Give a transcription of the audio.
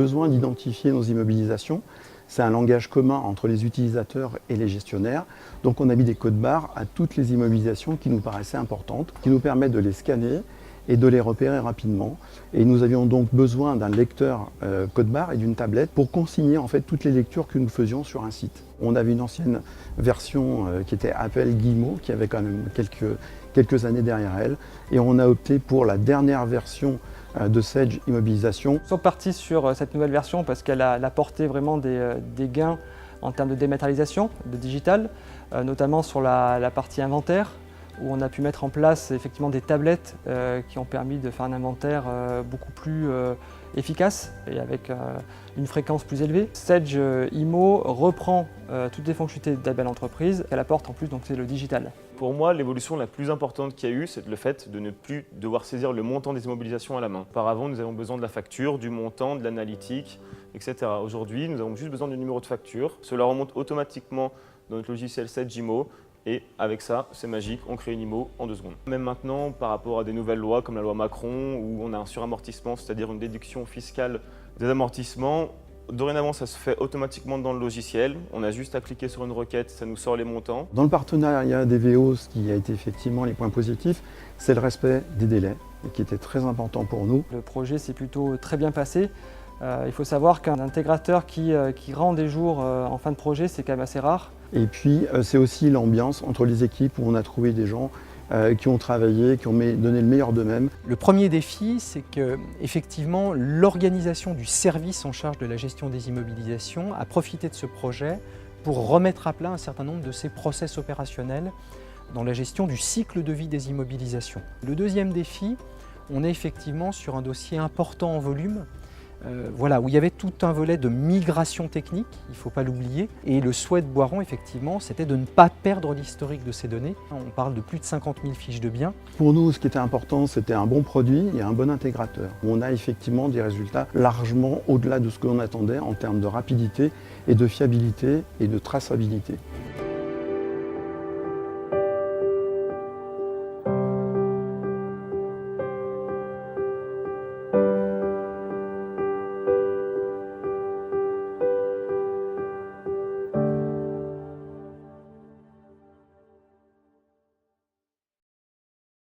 besoin d'identifier nos immobilisations. C'est un langage commun entre les utilisateurs et les gestionnaires. Donc on a mis des codes barres à toutes les immobilisations qui nous paraissaient importantes, qui nous permettent de les scanner et de les repérer rapidement. Et nous avions donc besoin d'un lecteur code barre et d'une tablette pour consigner en fait toutes les lectures que nous faisions sur un site. On avait une ancienne version qui était Apple Guillemot, qui avait quand même quelques années derrière elle. Et on a opté pour la dernière version de Sage Immobilisation. Nous sommes partis sur cette nouvelle version parce qu'elle a apporté vraiment des gains en termes de dématérialisation, de digital, notamment sur la partie inventaire, où on a pu mettre en place effectivement des tablettes qui ont permis de faire un inventaire beaucoup plus efficace et avec une fréquence plus élevée. Sage Immo reprend toutes les fonctionnalités de la belle entreprise qu'elle apporte en plus, donc c'est le digital. Pour moi, l'évolution la plus importante qu'il y a eu, c'est le fait de ne plus devoir saisir le montant des immobilisations à la main. Auparavant, nous avions besoin de la facture, du montant, de l'analytique, etc. Aujourd'hui, nous avons juste besoin du numéro de facture. Cela remonte automatiquement dans notre logiciel Sage Immo. Et avec ça, c'est magique, on crée une IMO en 2 secondes. Même maintenant, par rapport à des nouvelles lois comme la loi Macron, où on a un suramortissement, c'est-à-dire une déduction fiscale des amortissements, dorénavant, ça se fait automatiquement dans le logiciel. On a juste à cliquer sur une requête, ça nous sort les montants. Dans le partenariat des VO, ce qui a été effectivement les points positifs, c'est le respect des délais, et qui était très important pour nous. Le projet s'est plutôt très bien passé. Il faut savoir qu'un intégrateur qui rend des jours en fin de projet, c'est quand même assez rare. Et puis, c'est aussi l'ambiance entre les équipes où on a trouvé des gens qui ont travaillé, qui ont donné le meilleur d'eux-mêmes. Le premier défi, c'est que effectivement, l'organisation du service en charge de la gestion des immobilisations a profité de ce projet pour remettre à plat un certain nombre de ses process opérationnels dans la gestion du cycle de vie des immobilisations. Le deuxième défi, on est effectivement sur un dossier important en volume, où il y avait tout un volet de migration technique, il ne faut pas l'oublier. Et le souhait de Boiron, effectivement, c'était de ne pas perdre l'historique de ces données. On parle de plus de 50 000 fiches de biens. Pour nous, ce qui était important, c'était un bon produit et un bon intégrateur. On a effectivement des résultats largement au-delà de ce que l'on attendait en termes de rapidité et de fiabilité et de traçabilité.